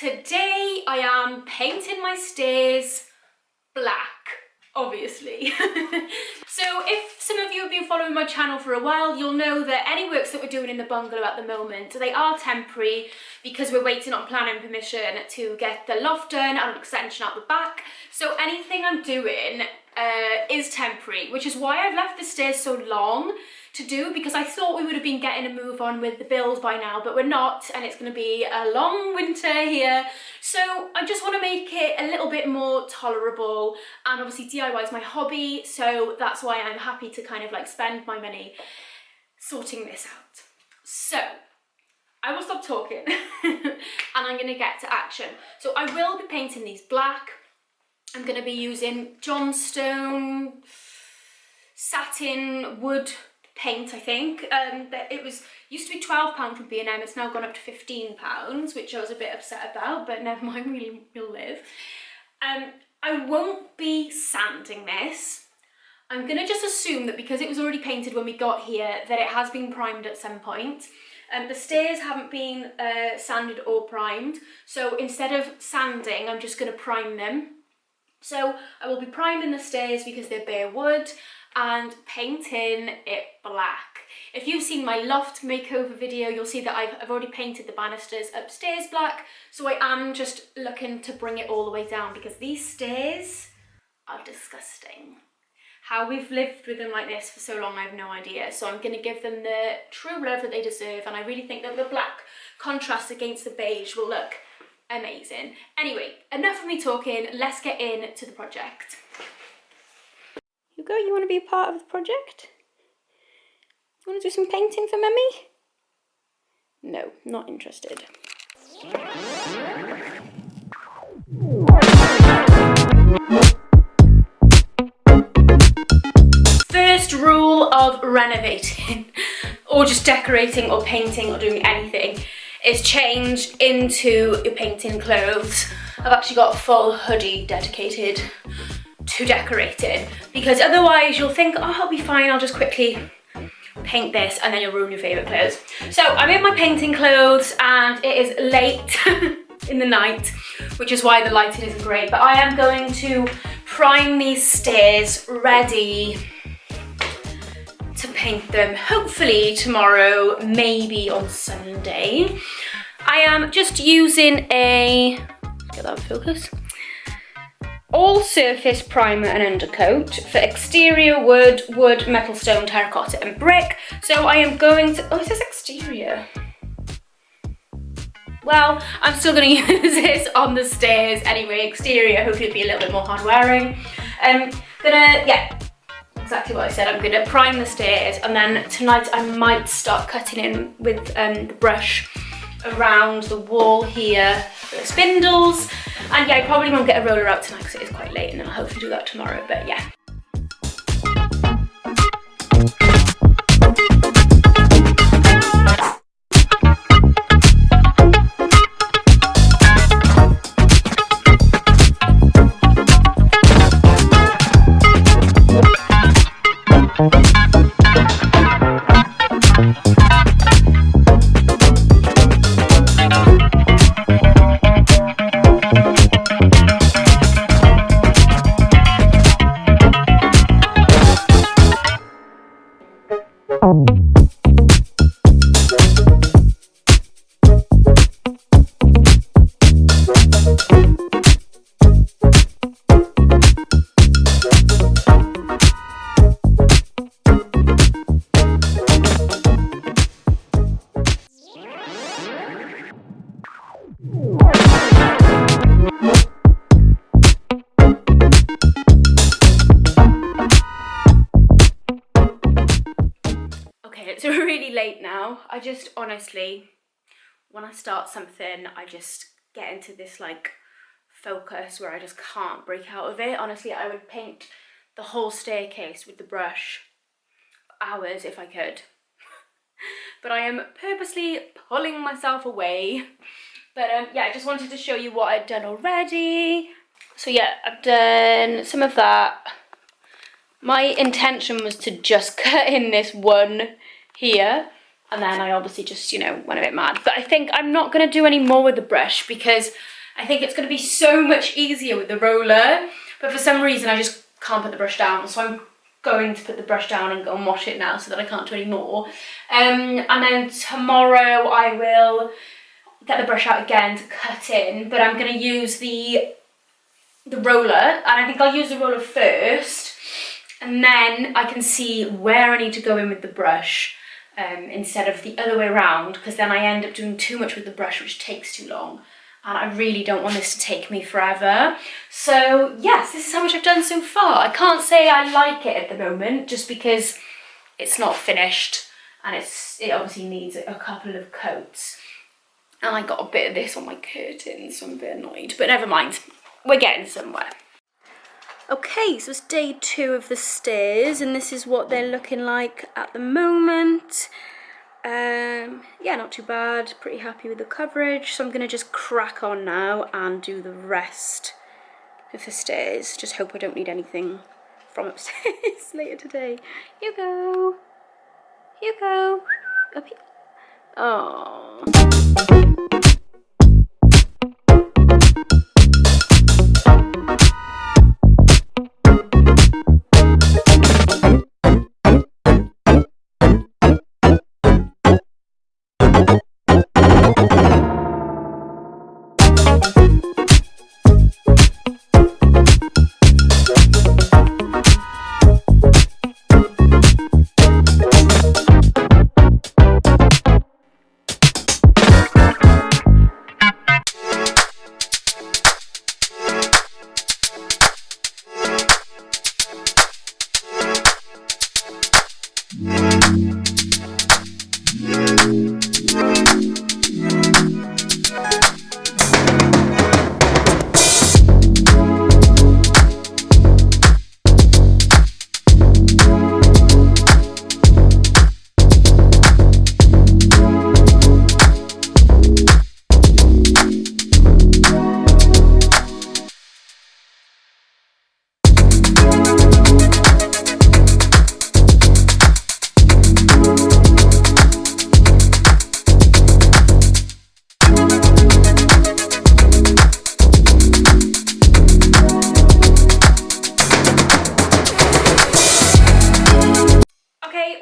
Today I am painting my stairs black, obviously. So if some of you have been following my channel for a while, you'll know that any works that we're doing in the bungalow at the moment, they are temporary because we're waiting on planning permission to get the loft done and an extension out the back. So anything I'm doing is temporary, which is why I've left the stairs so long to do, because I thought we would have been getting a move on with the build by now, but we're not, and it's going to be a long winter here. So I just want to make it a little bit more tolerable, and obviously DIY is my hobby, so that's why I'm happy to kind of like spend my money sorting this out. So I will stop talking and I'm going to get to action. So I will be painting these black. I'm going to be using Johnstone satin wood paint, I think. It used to be £12 from B&M, it's now gone up to £15, which I was a bit upset about, but never mind, we'll live. I won't be sanding this. I'm gonna just assume that because it was already painted when we got here, that it has been primed at some point. The stairs haven't been sanded or primed, so instead of sanding, I'm just gonna prime them. So I will be priming the stairs because they're bare wood, and painting it black. If you've seen my loft makeover video, you'll see that I've already painted the banisters upstairs black, so I am just looking to bring it all the way down because these stairs are disgusting. How we've lived with them like this for so long, I have no idea. So I'm going to give them the true love that they deserve, and I really think that the black contrast against the beige will look amazing. Anyway, enough of me talking, let's get into the project. Hugo, you want to be a part of the project? You want to do some painting for Mummy? No, not interested. First rule of renovating, or just decorating or painting or doing anything, is change into your painting clothes. I've actually got a full hoodie dedicated to decorating, because otherwise you'll think, oh, I'll be fine, I'll just quickly paint this, and then you'll ruin your favourite clothes. So I'm in my painting clothes and it is late in the night, which is why the lighting isn't great, but I am going to prime these stairs ready to paint them, hopefully tomorrow, maybe on Sunday. I am just using a, let's get that in focus, all-surface primer and undercoat for exterior wood, metal, stone, terracotta and brick. So I am going to, oh, it says exterior. Well, I'm still going to use this on the stairs anyway. Exterior, hopefully it'll be a little bit more hard wearing. Yeah, exactly what I said. I'm gonna prime the stairs, and then tonight I might start cutting in with the brush around the wall here for the spindles. And yeah, I probably won't get a roller out tonight because it is quite late, and then I'll hopefully do that tomorrow, but yeah. It's really late now. I just honestly, when I start something, I just get into this like focus where I just can't break out of it. Honestly, I would paint the whole staircase with the brush for hours if I could. But I am purposely pulling myself away. But yeah, I just wanted to show you what I'd done already. So yeah, I've done some of that. My intention was to just cut in this one here and then I obviously just, you know, went a bit mad. But I think I'm not going to do any more with the brush because I think it's going to be so much easier with the roller. But for some reason I just can't put the brush down, so I'm going to put the brush down and go and wash it now so that I can't do any more. And then tomorrow I will get the brush out again to cut in, but I'm going to use the roller, and I think I'll use the roller first, and then I can see where I need to go in with the brush instead of the other way around, because then I end up doing too much with the brush, which takes too long, and I really don't want this to take me forever. So yes, this is how much I've done so far. I can't say I like it at the moment just because it's not finished, and it obviously needs a couple of coats. And I got a bit of this on my curtains, so I'm a bit annoyed. But never mind, we're getting somewhere. Okay, so it's day 2 of the stairs, and this is what they're looking like at the moment. Yeah, not too bad, pretty happy with the coverage. So I'm gonna just crack on now and do the rest of the stairs. Just hope I don't need anything from upstairs later today. You go, up here. Oh.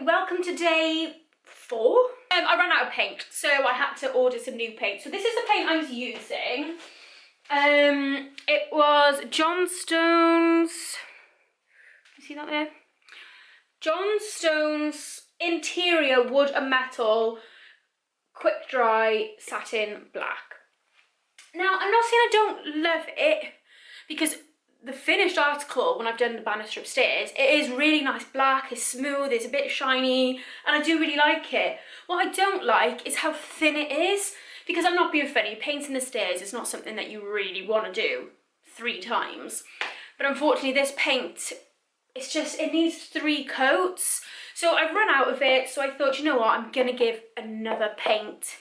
Welcome to day 4. I ran out of paint, so I had to order some new paint. So this is the paint I was using. It was Johnstone's, you see that there? Johnstone's Interior Wood and Metal Quick Dry Satin Black. Now, I'm not saying I don't love it, because the finished article, when I've done the banister upstairs, it is really nice black, it's smooth, it's a bit shiny, and I do really like it. What I don't like is how thin it is, because I'm not being funny, painting the stairs is not something that you really want to do 3 times. But unfortunately this paint, it's just, it needs 3 coats. So I've run out of it, so I thought, you know what, I'm gonna give another paint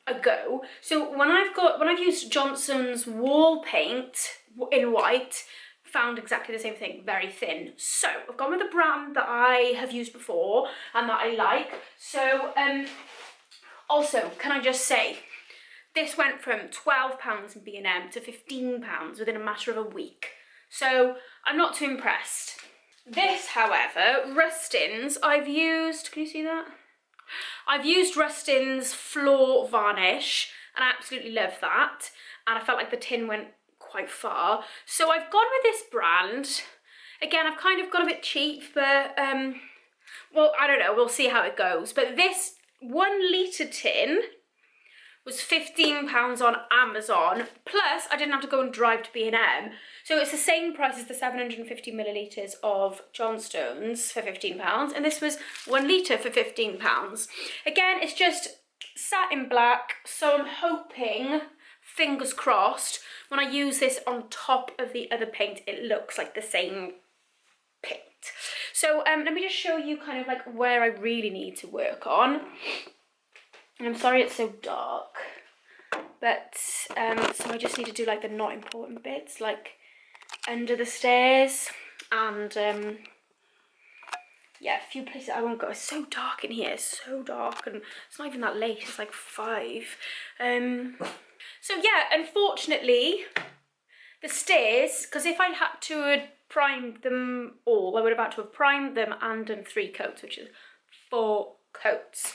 a go. So when I've used Johnson's wall paint in white, found exactly the same thing, very thin. So I've gone with a brand that I have used before and that I like. So also, can I just say, this went from £12 in B&M to £15 within a matter of a week. So I'm not too impressed. This, however, Rustin's, I've used, can you see that? I've used Rustin's floor varnish, and I absolutely love that. And I felt like the tin went quite far. So I've gone with this brand. Again, I've kind of got a bit cheap, but, well, I don't know, we'll see how it goes. But this 1 litre tin was £15 on Amazon, plus I didn't have to go and drive to B&M. So it's the same price as the 750 millilitres of Johnstone's for £15, and this was 1 litre for £15. Again, it's just satin black, so I'm hoping, fingers crossed, when I use this on top of the other paint, it looks like the same paint. So let me just show you kind of like where I really need to work on. And I'm sorry it's so dark, but so I just need to do like the not important bits, like under the stairs and yeah, a few places I won't go. It's so dark in here, it's so dark, and it's not even that late, it's like 5. So yeah, unfortunately, the stairs, because if I had to prime them all, I would have had to have primed them and done 3 coats, which is 4 coats.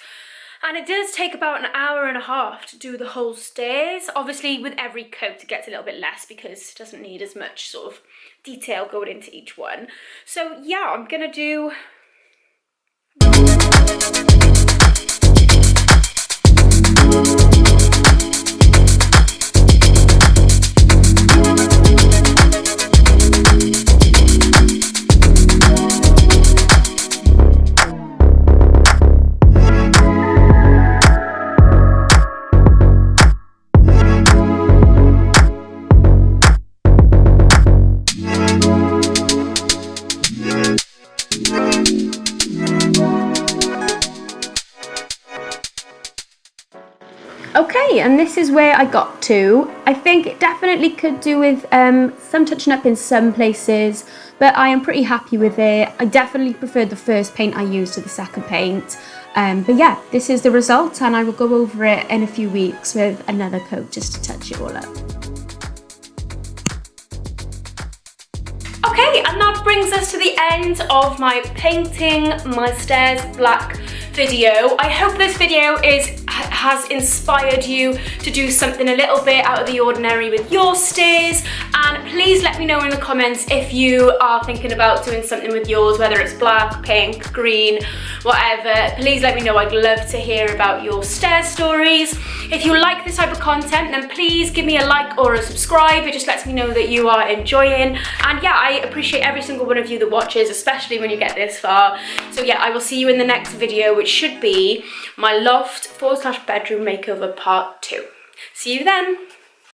And it does take about an hour and a half to do the whole stairs. Obviously, with every coat, it gets a little bit less because it doesn't need as much sort of detail going into each one. So yeah, I'm gonna do... Okay, and this is where I got to. I think it definitely could do with some touching up in some places, but I am pretty happy with it. I definitely preferred the first paint I used to the second paint. But yeah, this is the result, and I will go over it in a few weeks with another coat just to touch it all up. Okay, and that brings us to the end of my painting my stairs black video. I hope this video has inspired you to do something a little bit out of the ordinary with your stairs, and please let me know in the comments if you are thinking about doing something with yours, whether it's black, pink, green, whatever. Please let me know. I'd love to hear about your stair stories. If you like this type of content, then please give me a like or a subscribe. It just lets me know that you are enjoying, and yeah, I appreciate every single one of you that watches, especially when you get this far. So yeah, I will see you in the next video, which should be my loft /bedroom makeover part 2. See you then.